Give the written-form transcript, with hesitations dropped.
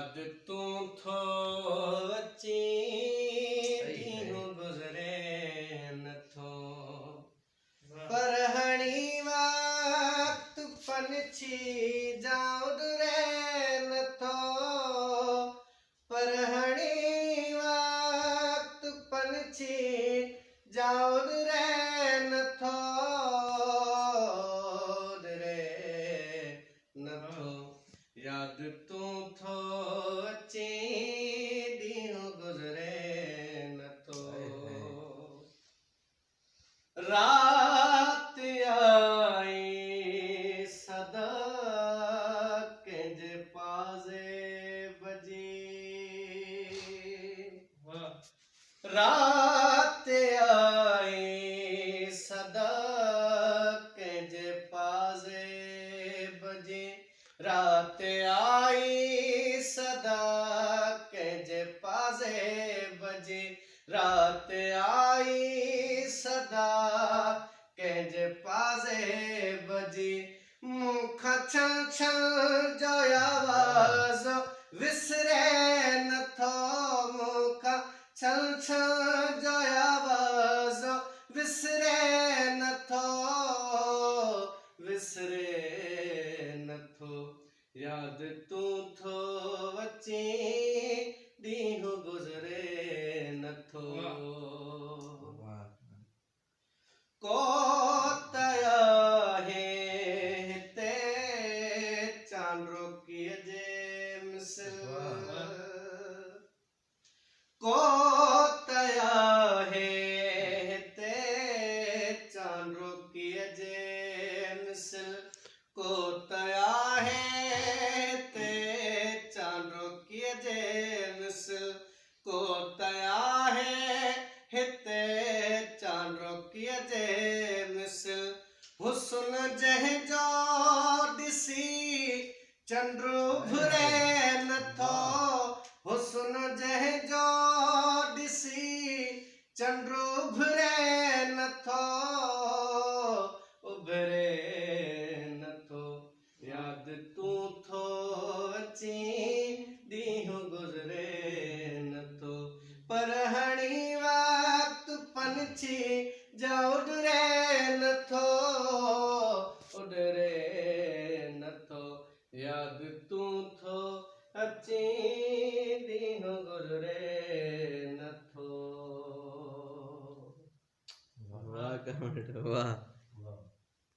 याद तू थो अची ॾींहुं गुज़रे नथो पर हणी वक़्तु पंछी जाउदरे नथो पर हणी वक़्तु पंछी जाउदरे नथो याद तू थो अची ॾींहुं गुज़रे नथो रात आई सदा कंहिंजे पाज़े बजी रात आई सदा कंहिंजे पाज़े बजी रात आई सदा कंहिंजे पाज़े बजे रात आई सदा कंहिंजे पाज़े बजे मूंखां छल छल जो आवाज़ विसरे नथो मूंखां छल छल जो आवाज़ विसरे नथो विसरे नथो याद तू थो अची ॾींहुं गुज़रे नथो को त आहे हिते चांड्रोकीअ जे मिसल को त आहे हिते चांड्रोकीअ जे मिसल को त आहे चांड्रोकीअ जे मिसल को त आहे हिते चांड्रोकीअ जे मिसल हुस्न जंहिंजो ॾिसी चंड उभरे नथो हुस्न जंहिंजो ॾिसी चंड उभरे नथो उभरे याद तू थो अची ॾींहुं गुज़रे नथो पर हणी वक़्तु पंछी जा उॾरे नथो उॾरे नथो याद तू थो अची ॾींहुं गुज़रे नथो वाह वाह।